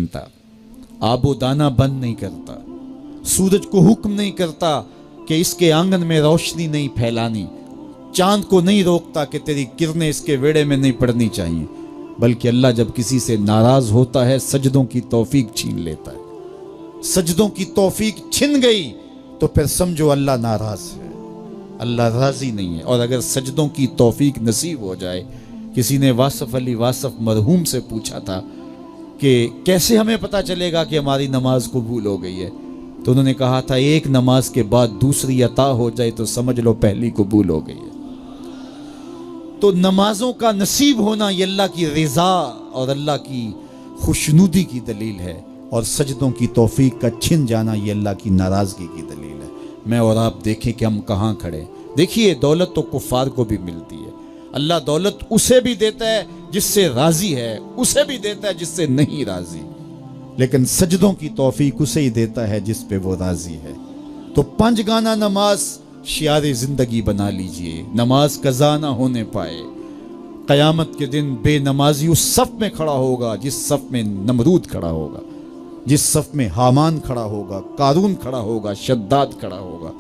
छीनता, आबो दाना बंद नहीं करता, सूरज को हुक्म नहीं करता कि इसके आंगन में रोशनी नहीं फैलानी, चांद को नहीं रोकता कि तेरी किरणें इसके वेड़े में नहीं पड़नी चाहिए, बल्कि अल्लाह जब किसी से नाराज होता है सजदों की तौफीक छीन लेता है। सजदों की तौफीक छिन गई तो फिर समझो अल्लाह नाराज है, अल्लाह राजी नहीं है। और अगर सजदों की तौफीक नसीब हो जाए, किसी ने वासफ अली वासफ मरहूम से पूछा था कि कैसे हमें पता चलेगा कि हमारी नमाज कबूल हो गई है, तो उन्होंने कहा था एक नमाज के बाद दूसरी अता हो जाए तो समझ लो पहली कबूल हो गई है। तो नमाजों का नसीब होना ये अल्लाह की रिजा और अल्लाह की खुशनुदी की दलील है, और सजदों की तौफीक का छिन जाना ये अल्लाह की नाराजगी की दलील है। मैं और आप देखें कि हम कहाँ खड़े। देखिए दौलत तो कुफार को भी मिलती है, अल्लाह दौलत उसे भी देता है जिससे राजी है, उसे भी देता है जिससे नहीं राजी, लेकिन सजदों की तौफीक उसे ही देता है जिस पे वो राजी है। तो 5 गाना नमाज शियारे जिंदगी बना लीजिए, नमाज कज़ा ना होने पाए। क़यामत के दिन बेनमाजी उस सफ में खड़ा होगा जिस सफ में नमरूद खड़ा होगा, जिस सफ में हामान खड़ा होगा, कारून खड़ा होगा, शद्दाद खड़ा होगा।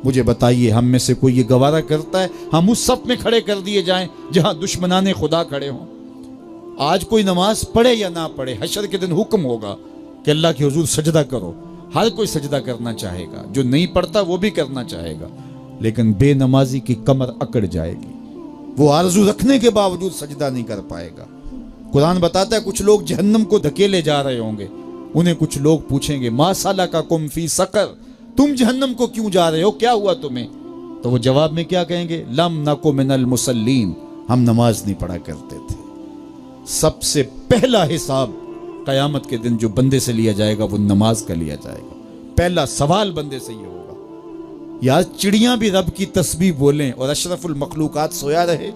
मुझे बताइए हम में से कोई ये गवारा करता है हम उस सफ में खड़े कर दिए जाएं जहां दुश्मनाने खुदा खड़े हों? आज कोई नमाज पढ़े या ना पढ़े, हशर के दिन हुक्म होगा कि अल्लाह के हुजूर सजदा करो। हर कोई सजदा करना चाहेगा, जो नहीं पढ़ता वो भी करना चाहेगा, लेकिन बेनमाजी की कमर अकड़ जाएगी, वो आरजू रखने के बावजूद सजदा नहीं कर पाएगा। कुरान बताता है कुछ लोग जहन्नम को धकेले जा रहे होंगे, उन्हें कुछ लोग पूछेंगे मा सलकाकुम फी सकर, तुम जहन्नम को क्यों जा रहे हो, क्या हुआ तुम्हें? तो वो जवाब में क्या कहेंगे? लम नकु मिनल मुसल्लीन, हम नमाज नहीं पढ़ा करते थे। सबसे पहला हिसाब क़यामत के दिन जो बंदे से लिया जाएगा वो नमाज का लिया जाएगा। पहला सवाल बंदे से ये होगा। यार चिड़ियां भी रब की तस्बीह बोलें और अशरफुल मखलूकात सोया रहे।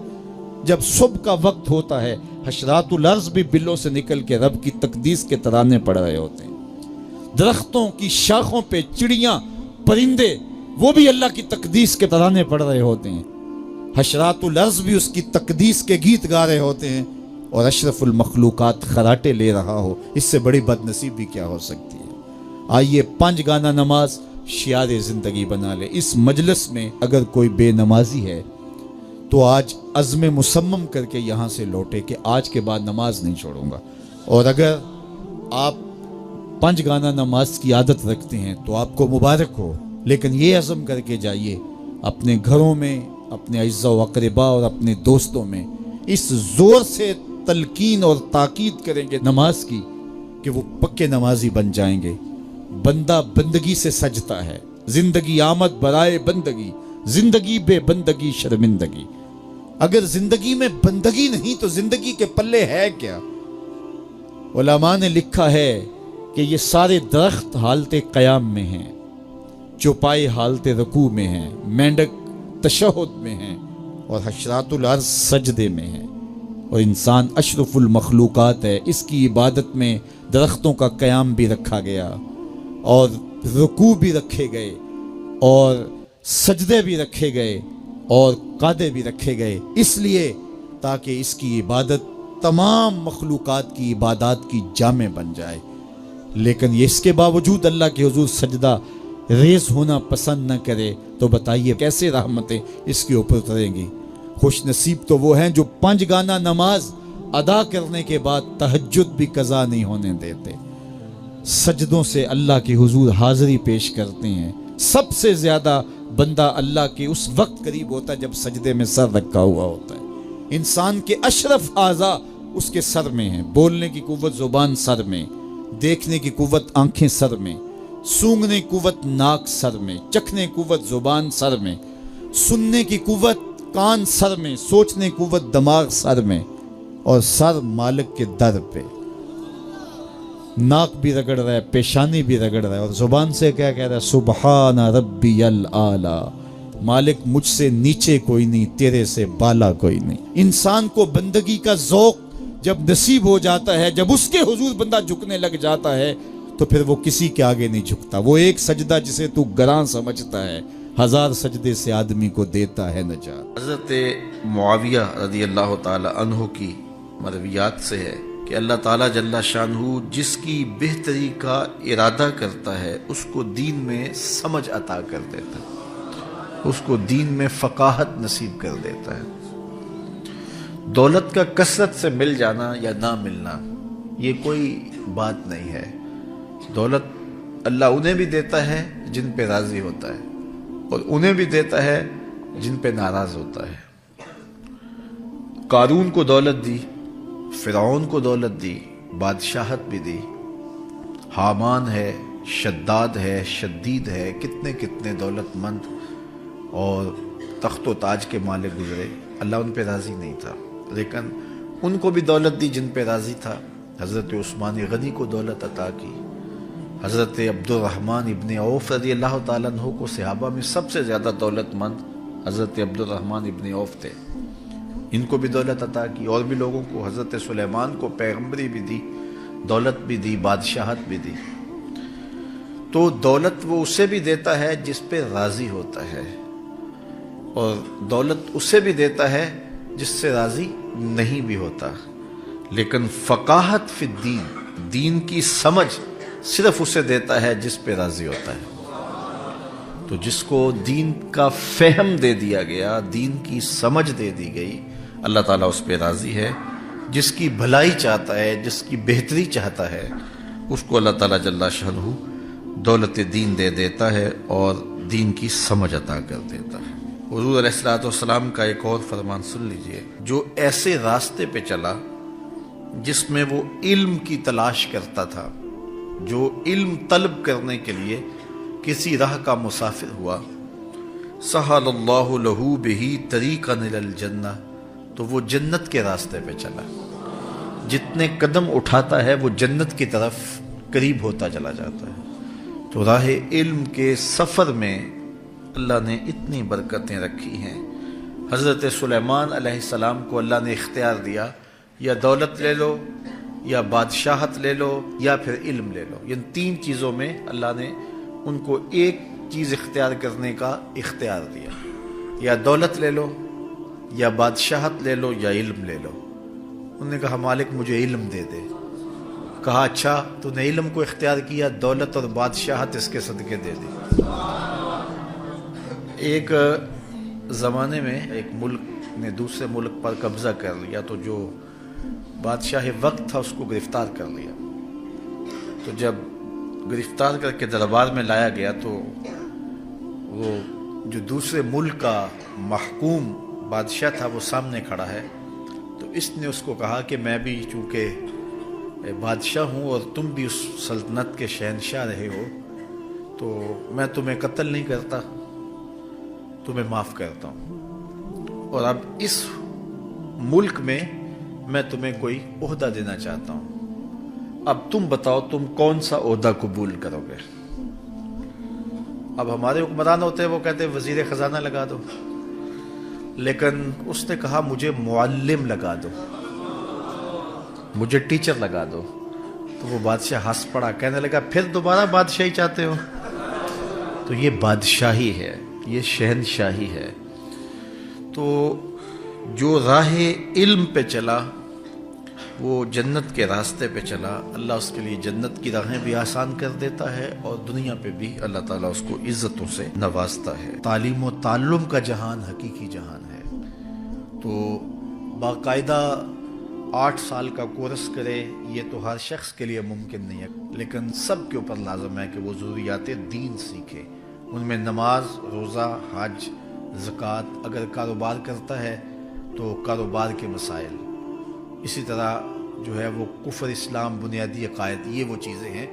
जब सुबह का वक्त होता है हशरातुल अर्ज़ भी बिलों से निकल के रब की तकदीस के तराने पड़ रहे होते हैं। दरख्तों की शाखों पे चिड़ियां परिंदे वो भी अल्लाह की तकदीस के तराने पड़ रहे होते हैं। हशरातुल अर्ज़ भी उसकी तकदीस के गीत गा रहे होते हैं और अशरफुल मखलूकात खराटे ले रहा हो। इससे बड़ी बदनसीबी क्या हो सकती है? आइए 5 गाना नमाज शियारे जिंदगी बना ले। इस मजलिस में अगर कोई बेनमाजी है तो आज अज़्म मुसम्मम करके यहाँ से लौटे कि आज के बाद नमाज नहीं छोड़ूंगा। और अगर आप 5 गाना नमाज की आदत रखते हैं तो आपको मुबारक हो, लेकिन ये अज़्म करके जाइए अपने घरों में, अपने अज़्ज़ा व अक़रबा और अपने दोस्तों में इस ज़ोर से तलकीन और ताकीद करेंगे नमाज की कि वो पक्के नमाजी बन जाएंगे। बंदा बंदगी से सजता है, जिंदगी आमद बराए बंदगी, जिंदगी बे बंदगी शर्मिंदगी। अगर जिंदगी में बंदगी नहीं तो जिंदगी के पल्ले है क्या? उलमा ने लिखा है कि ये सारे दरख्त हालते क़याम में हैं, चौपाई हालते रकू में हैं, मेंढक तशहुद में हैं और हशरातुल अर्ज़ सजदे में हैं। और इंसान अशरफुल मखलूकात है, इसकी इबादत में दरख्तों का क़याम भी रखा गया और रुकू भी रखे गए और सजदे भी रखे गए और कादे भी रखे गए, इसलिए ताकि इसकी इबादत तमाम मखलूकात की इबादत की जामे बन जाए। लेकिन ये इसके बावजूद अल्लाह के हुजूर सजदा रेज होना पसंद न करे तो बताइए कैसे रहमतें इसके ऊपर उतरेंगी? खुश नसीब तो वो हैं जो 5 गाना नमाज अदा करने के बाद तहज्जुद भी कज़ा नहीं होने देते, सजदों से अल्लाह के हुजूर हाज़िरी पेश करते हैं। सबसे ज़्यादा बंदा अल्लाह के उस वक्त करीब होता है जब सजदे में सर रखा हुआ होता है। इंसान के अशरफ आज़ा उसके सर में है, बोलने की कुव्वत ज़ुबान सर में, देखने की कुव्वत आंखें सर में, सूंघने की कुव्वत नाक सर में, चखने की कुव्वत ज़ुबान सर में, सुनने की कुव्वत कान सर में, सोचने की कुव्वत दिमाग सर में, और सर मालिक के दर पे। नाक भी रगड़ रहा है, पेशानी भी रगड़ रहा है और जुबान से क्या कह रहा है? सुबहान रब्बियल आला, मालिक मुझसे नीचे कोई नहीं, तेरे से बाला कोई नहीं। इंसान को बंदगी का ज़ौक़ जब नसीब हो जाता है, जब उसके हुजूर बंदा झुकने लग जाता है तो फिर वो किसी के आगे नहीं झुकता। वो एक सजदा जिसे तू गरां समझता है 1000 सजदे से आदमी को देता है नजात। हज़रत मुआविया रज़ी अल्लाह ताला अन्हु की मरवियात से है कि کہ اللہ تعالیٰ جل شانہ جس کی بہتری کا ارادہ کرتا ہے اس کو دین میں سمجھ عطا کر دیتا ہے، اس کو دین میں فقاہت نصیب کر دیتا ہے۔ دولت کا کثرت سے مل جانا یا نہ ملنا یہ کوئی بات نہیں ہے۔ دولت اللہ انہیں بھی دیتا ہے جن پہ راضی ہوتا ہے، اور انہیں بھی دیتا ہے جن پہ ناراض ہوتا ہے۔ قارون کو دولت دی، فرعون کو دولت دی، بادشاہت بھی دی، حامان ہے، شداد ہے، شدید ہے، کتنے کتنے دولت مند اور تخت و تاج کے مالک گزرے، اللہ ان پہ راضی نہیں تھا، لیکن ان کو بھی دولت دی جن پہ راضی تھا۔ حضرت عثمان غنی کو دولت عطا کی، حضرت عبد الرحمن ابن عوف رضی اللہ تعالیٰ عنہ کو صحابہ میں سب سے زیادہ دولت مند حضرت عبد الرحمن ابن عوف تھے، ان کو بھی دولت عطا کی، اور بھی لوگوں کو، حضرت سلیمان کو پیغمبری بھی دی، دولت بھی دی، بادشاہت بھی دی۔ تو دولت وہ اسے بھی دیتا ہے جس پہ راضی ہوتا ہے، اور دولت اسے بھی دیتا ہے جس سے راضی نہیں بھی ہوتا، لیکن فقاہت فی الدین، دین کی سمجھ صرف اسے دیتا ہے جس پہ راضی ہوتا ہے۔ تو جس کو دین کا فہم دے دیا گیا، دین کی سمجھ دے دی گئی، اللہ تعالیٰ اس پہ راضی ہے۔ جس کی بھلائی چاہتا ہے، جس کی بہتری چاہتا ہے، اس کو اللہ تعالیٰ جل شانہ دولت دین دے دیتا ہے اور دین کی سمجھ عطا کر دیتا ہے۔ حضور علیہ الصلوۃ والسلام کا ایک اور فرمان سن لیجئے، جو ایسے راستے پہ چلا جس میں وہ علم کی تلاش کرتا تھا، جو علم طلب کرنے کے لیے کسی راہ کا مسافر ہوا، سہل اللہ لہ بہ طریقا الی الجنہ، تو وہ جنت کے راستے پہ چلا۔ جتنے قدم اٹھاتا ہے وہ جنت کی طرف قریب ہوتا چلا جاتا ہے۔ تو راہ علم کے سفر میں اللہ نے اتنی برکتیں رکھی ہیں۔ حضرت سلیمان علیہ السلام کو اللہ نے اختیار دیا، یا دولت لے لو، یا بادشاہت لے لو، یا پھر علم لے لو۔ ان تین چیزوں میں اللہ نے ان کو ایک چیز اختیار کرنے کا اختیار دیا، یا دولت لے لو، یا بادشاہت لے لو، یا علم لے لو۔ انہوں نے کہا مالک مجھے علم دے دے۔ کہا اچھا تو نے علم کو اختیار کیا، دولت اور بادشاہت اس کے صدقے دے دی۔ ایک زمانے میں ایک ملک نے دوسرے ملک پر قبضہ کر لیا، تو جو بادشاہ وقت تھا اس کو گرفتار کر لیا۔ تو جب گرفتار کر کے دربار میں لایا گیا تو وہ جو دوسرے ملک کا محکوم بادشاہ تھا وہ سامنے کھڑا ہے، تو اس نے اس کو کہا کہ میں بھی چونکہ بادشاہ ہوں اور تم بھی اس سلطنت کے شہنشاہ رہے ہو، تو میں تمہیں قتل نہیں کرتا، تمہیں معاف کرتا ہوں، اور اب اس ملک میں تمہیں کوئی عہدہ دینا چاہتا ہوں۔ اب تم بتاؤ تم کون سا عہدہ قبول کرو گے؟ اب ہمارے حکمران ہوتے ہیں وہ کہتے ہیں وزیر خزانہ لگا دو، لیکن اس نے کہا مجھے معلم لگا دو، مجھے ٹیچر لگا دو۔ تو وہ بادشاہ ہنس پڑا، کہنے لگا پھر دوبارہ بادشاہی چاہتے ہو؟ تو یہ بادشاہی ہے، یہ شہنشاہی ہے۔ تو جو راہ علم پہ چلا وہ جنت کے راستے پہ چلا، اللہ اس کے لیے جنت کی راہیں بھی آسان کر دیتا ہے، اور دنیا پہ بھی اللہ تعالیٰ اس کو عزتوں سے نوازتا ہے۔ تعلیم و تعلم کا جہان حقیقی جہان ہے۔ تو باقاعدہ 8 سال کا کورس کرے یہ تو ہر شخص کے لیے ممکن نہیں ہے، لیکن سب کے اوپر لازم ہے کہ وہ ضروریات دین سیکھے۔ ان میں نماز، روزہ، حج، زکوٰۃ، اگر کاروبار کرتا ہے تو کاروبار کے مسائل، اسی طرح جو ہے وہ کفر، اسلام، بنیادی عقائد، یہ وہ چیزیں ہیں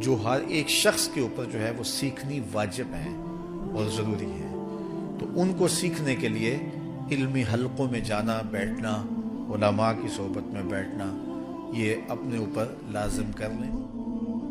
جو ہر ایک شخص کے اوپر جو ہے وہ سیکھنی واجب ہیں اور ضروری ہیں۔ تو ان کو سیکھنے کے لیے علمی حلقوں میں جانا، بیٹھنا، علماء کی صحبت میں بیٹھنا، یہ اپنے اوپر لازم کر لیں۔